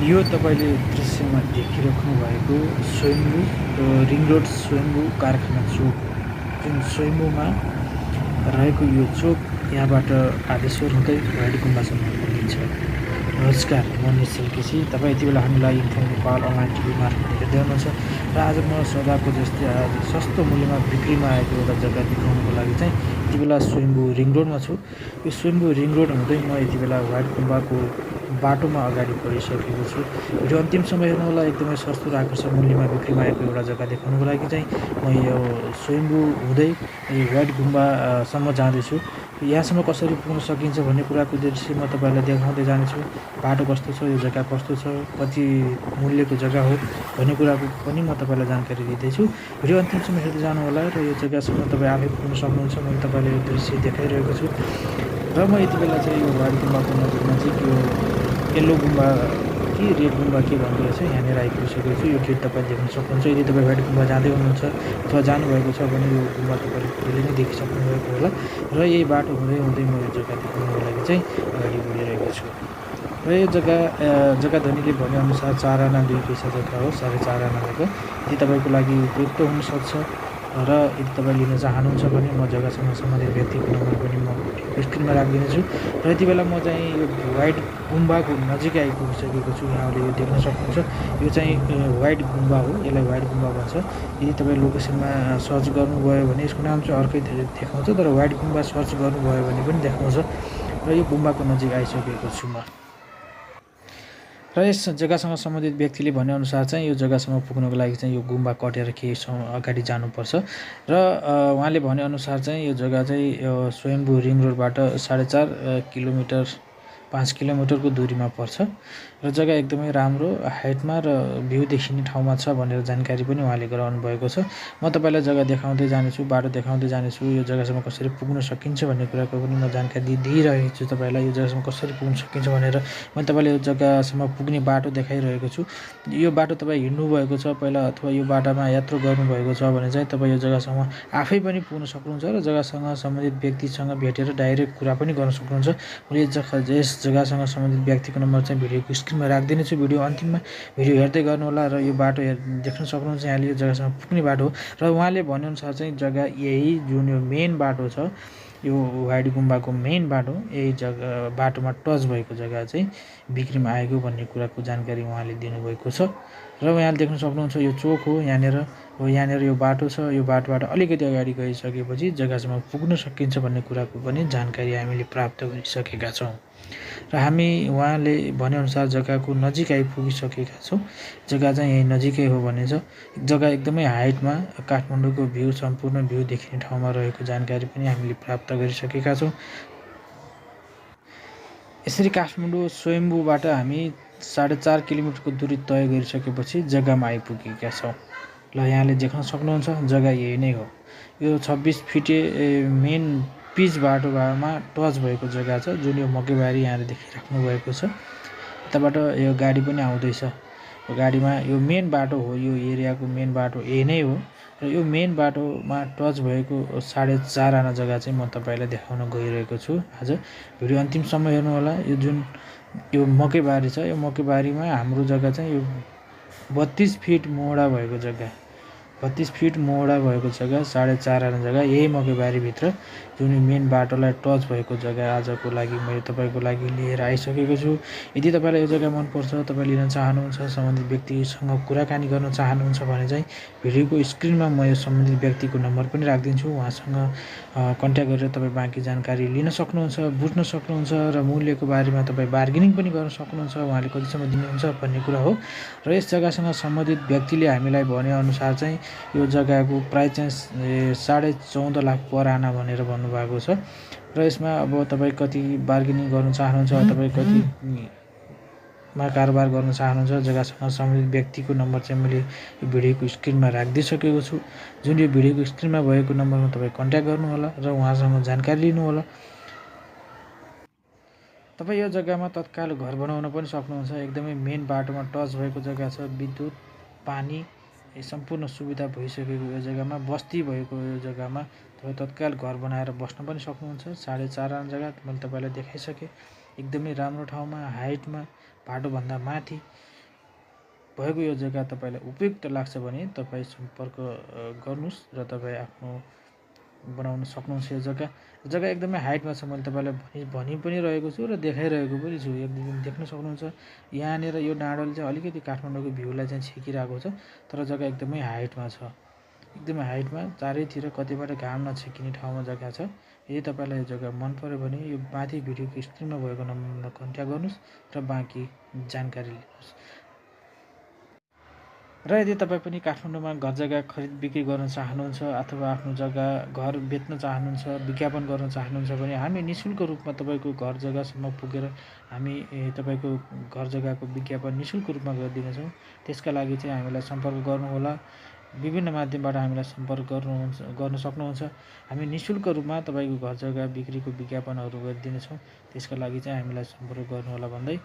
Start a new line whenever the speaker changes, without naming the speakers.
यो तपाईले दृश्यमा देखिराख्नु भएको स्वयम्भू रिङ रोड स्वयम्भू कारखाना चोक जुन स्वयम्भूमा रहेको यो चोक यहाँबाट आदेश्वर हुँदै भैडी गुम्बासम्म पुगिन्छ। नमस्कार, म निश्चल केसी। तपाईँ यति बेला हामीलाई इन्फो नेपाल अनलाइन टिभी मार्फत हेर्दै हुनुहुन्छ र आज म सदाको जस्तै आज सस्तो मूल्यमा बिक्रीमा आएको एउटा जग्गा देखाउनुको लागि चाहिँ यति बेला स्वयम्भू रिङ रोडमा छु। यो स्वयम्भू रिङ रोड हुँदै म यति बेला भैडी गुम्बाको बाटोमा अगाडि बढिसकेको छु। भिडियो अन्तिम समय हेर्नु होला। एकदमै सस्तो र आकर्षक मूल्यमा बिक्रीमा आएको एउटा जग्गा देखाउनुको लागि चाहिँ म यो स्वयम्भू हुँदै भैडी गुम्बासम्म जाँदैछु। यहाँसम्म कसरी पुग्न सकिन्छ भन्ने कुराको दृश्य म तपाईँलाई देखाउँदै जानेछु। बाटो कस्तो छ, यो जग्गा कस्तो छ, कति मूल्यको जग्गा हो भन्ने कुराको पनि म तपाईँलाई जानकारी दिँदैछु। भिडियो अन्तिमसम्म हेर्दै जानु होला र यो जग्गासम्म तपाईँ आफै पुग्न सक्नुहुन्छ। मैले तपाईँलाई यो दृश्य देखाइरहेको छु र म यति बेला चाहिँ यो भैडी गुम्बाको नजिक यो येल्लो गुम्बा कि रेड गुम्बा के भन्दो रहेछ यहाँनिर आइपुगिसकेको छु। यो गेट तपाईँ देख्न सक्नुहुन्छ। यदि तपाईँ भैडी गुम्बा जाँदै हुनुहुन्छ अथवा जानुभएको छ भने यो गुम्बा तपाईँले पहिले नै देखिसक्नु भएको होला र यही बाटो हुँदै म यो जग्गा देखाउनुको लागि चाहिँ अगाडि बढिरहेको छु। र यो जग्गा धनीले भनेअनुसार 4 आना 2 पैसा जग्गा हो, 4.5 आना जग्गा। यदि तपाईँको लागि उपयुक्त हुनसक्छ र यदि तपाईँ लिन चाहनुहुन्छ भने म जग्गासँग सम्बन्धित व्यक्तिको नम्बर पनि म स्क्रिनमा राखिदिनेछु। र यति बेला म चाहिँ यो व्हाइट गुम्बाको नजिकै आइपुगिसकेको छु। यहाँले यो देख्न सक्नुहुन्छ। यो चाहिँ व्हाइट गुम्बा हो, यसलाई व्हाइट गुम्बा भन्छ। यदि तपाईँ लोकेसनमा सर्च गर्नुभयो भने यसको नाम चाहिँ अर्कै देखाउँछ, तर व्हाइट गुम्बा सर्च गर्नुभयो भने पनि देखाउँछ। र यो गुम्बाको नजिक आइसकेको छु म। र यस जग्गासँग सम्बन्धित व्यक्तिले भनेअनुसार चाहिँ यो जग्गासम्म पुग्नको लागि चाहिँ यो गुम्बा कटेर केही अगाडि जानुपर्छ र उहाँले भनेअनुसार चाहिँ यो जग्गा चाहिँ स्वयम्भू रिङ रोडबाट 4.5 किलोमिटर 5 किलोमिटरको दूरीमा पर्छ र जग्गा एकदमै राम्रो हाइटमा र भ्यू देखिने ठाउँमा छ भनेर जानकारी पनि उहाँले गराउनु भएको छ। म तपाईँलाई जग्गा देखाउँदै जानेछु, बाटो देखाउँदै जानेछु। यो जग्गासम्म कसरी पुग्न सकिन्छ भन्ने कुराको पनि म जानकारी दिइरहेको छु तपाईँलाई। यो जग्गासम्म कसरी पुग्न सकिन्छ भनेर म तपाईँलाई यो जग्गासम्म पुग्ने बाटो देखाइरहेको छु। यो बाटो तपाईँ हिँड्नुभएको छ पहिला अथवा यो बाटोमा यात्रा गर्नुभएको छ भने चाहिँ तपाईँ यो जग्गासम्म आफै पनि पुग्न सक्नुहुन्छ र जग्गासँग सम्बन्धित व्यक्तिसँग भेटेर डाइरेक्ट कुरा पनि गर्न सक्नुहुन्छ। मैले यस जग्गासँग सम्बन्धित व्यक्तिको नम्बर चाहिँ भिडियोको स्क्रिनमा राखिदिनेछु। भिडियो अन्तिममा भिडियो हेर्दै गर्नुहोला र यो बाटो देख्न सक्नुहुन्छ। यहाँले यो जग्गासम्म पुग्ने बाटो हो र उहाँले भनेअनुसार चाहिँ जग्गा यही जुन यो मेन बाटो छ, यो भैडी गुम्बाको मेन बाटो, यही जग्गा बाटोमा टच भएको जग्गा चाहिँ बिक्रीमा आएको भन्ने कुराको जानकारी उहाँले दिनुभएको छ। र यहाँले देख्न सक्नुहुन्छ यो चोक हो। यहाँनिर यो बाटो छ। यो बाटोबाट अलिकति अगाडि गइसकेपछि जग्गासम्म पुग्न सकिन्छ भन्ने कुराको पनि जानकारी हामीले प्राप्त गरिसकेका छौँ र हामी उहाँले भनेअनुसार जग्गाको नजिक आइपुगिसकेका छौँ। जग्गा चाहिँ यही नजिकै हो भन्ने छ। जग्गा एकदमै हाइटमा काठमाडौँको भ्यू, सम्पूर्ण भ्यू देखिने ठाउँमा रहेको जानकारी पनि हामीले प्राप्त गरिसकेका छौँ। यसरी काठमाडौँ स्वयम्भूबाट हामी 4.5 किलोमिटरको दूरी तय गरिसकेपछि जग्गामा आइपुगेका छौँ। ल यहाँले देख्न सक्नुहुन्छ जग्गा यही नै हो। यो 26 फिटे मेन पिच बाटोमा टच भएको जग्गा छ जुन यो मकैबारी यहाँले देखिराख्नु भएको छ। यताबाट यो गाडी पनि आउँदैछ। यो गाडीमा यो मेन बाटो हो, यो एरियाको मेन बाटो यही नै हो र यो मेन बाटोमा टच भएको 4.5 आना जग्गा चाहिँ म तपाईँलाई देखाउन गइरहेको छु आज। भिडियो अन्तिमसम्म हेर्नु होला। यो जुन यो मकैबारी छ, यो मकैबारीमा हाम्रो जग्गा चाहिँ यो 32 फिट मोहडा भएको जग्गा, 32 फिट मोहडा भएको जग्गा, 4.5 आना जग्गा यही मकैबारीभित्र जुन मेन बाटोलाई टच भएको जग्गा आजको लागि मैले तपाईँको लागि लिएर आइसकेको छु। यदि तपाईँलाई यो जग्गा मनपर्छ, तपाईँ लिन चाहनुहुन्छ, सम्बन्धित व्यक्तिसँग कुराकानी गर्न चाहनुहुन्छ भने चाहिँ भिडियोको स्क्रिनमा म यो सम्बन्धित व्यक्तिको नम्बर पनि राखिदिन्छु। उहाँसँग कन्ट्याक्ट गरेर तपाईँ बाँकी जानकारी लिन सक्नुहुन्छ, बुझ्न सक्नुहुन्छ र मूल्यको बारेमा तपाईँ बार्गेनिङ पनि गर्न सक्नुहुन्छ। उहाँले कतिसम्म दिनुहुन्छ भन्ने कुरा हो र यस जग्गासँग सम्बन्धित व्यक्तिले हामीलाई भनेअनुसार चाहिँ यो जग्गाको प्राइस चाहिँ 14.5 लाख पर आना भनेर भन्नुभएको छ र यसमा अब तपाईँ कति बार्गेनिङ गर्न चाहनुहुन्छ, तपाईँ कतिमा कारोबार गर्न चाहनुहुन्छ, जग्गासँग सम्बन्धित व्यक्तिको नम्बर चाहिँ मैले यो भिडियोको स्क्रिनमा राखिदिइसकेको छु। जुन यो भिडियोको स्क्रिनमा भएको नम्बरमा तपाईँ कन्ट्याक्ट गर्नुहोला र उहाँसँग जानकारी लिनुहोला। तपाईँ यो जग्गामा तत्काल घर बनाउन पनि सक्नुहुन्छ। एकदमै मेन बाटोमा टच भएको जग्गा छ। विद्युत, पानी सम्पूर्ण सुविधा भइसकेको यो जग्गामा, बस्ती भएको यो जग्गामा तपाईँ तत्काल घर बनाएर बस्न पनि सक्नुहुन्छ। 4.5 आना जग्गा मैले तपाईँलाई देखाइसकेँ। एकदमै राम्रो ठाउँमा, हाइटमा, बाटोभन्दा माथि भएको यो जग्गा तपाईँलाई उपयुक्त लाग्छ भने तपाईँ सम्पर्क गर्नुहोस् र तपाईँ आफ्नो बनाउन सक्नुहुन्छ। यो जग्गा एकदमै हाइटमा छ। मैले तपाईँलाई भनि पनि रहेको छु र देखाइरहेको पनि छु। एकदम देख्न सक्नुहुन्छ। यहाँनिर यो डाँडोले चाहिँ अलिकति काठमाडौँको भ्यूलाई चाहिँ छेकिरहेको छ, तर जग्गा एकदमै हाइटमा छ। एकदमै हाइटमा चारैतिर कतिबाट घाम नछेकिने ठाउँमा जग्गा छ। यदि तपाईँलाई यो जग्गा मन पर्यो भने यो माथि भिडियोको स्क्रिनमा भएको नम्बरमा कन्ट्याक्ट गर्नुहोस् र बाँकी जानकारी लिनुहोस्। र यदि तपाईँ पनि काठमाडौँमा घर जग्गा खरिद बिक्री गर्न चाहनुहुन्छ अथवा आफ्नो जग्गा घर बेच्न चाहनुहुन्छ, विज्ञापन गर्न चाहनुहुन्छ भने हामी निःशुल्क रूपमा तपाईँको घर जग्गासम्म पुगेर हामी तपाईँको घर जग्गाको विज्ञापन निःशुल्क रूपमा गरिदिनेछौँ। त्यसका लागि चाहिँ हामीलाई सम्पर्क गर्नुहोला। विभिन्न माध्यमबाट हामीलाई सम्पर्क गर्न सक्नुहुन्छ। हामी निःशुल्क रूपमा तपाईँको घर जग्गा बिक्रीको विज्ञापनहरू गरिदिनेछौँ। त्यसका लागि चाहिँ हामीलाई सम्पर्क गर्नुहोला भन्दै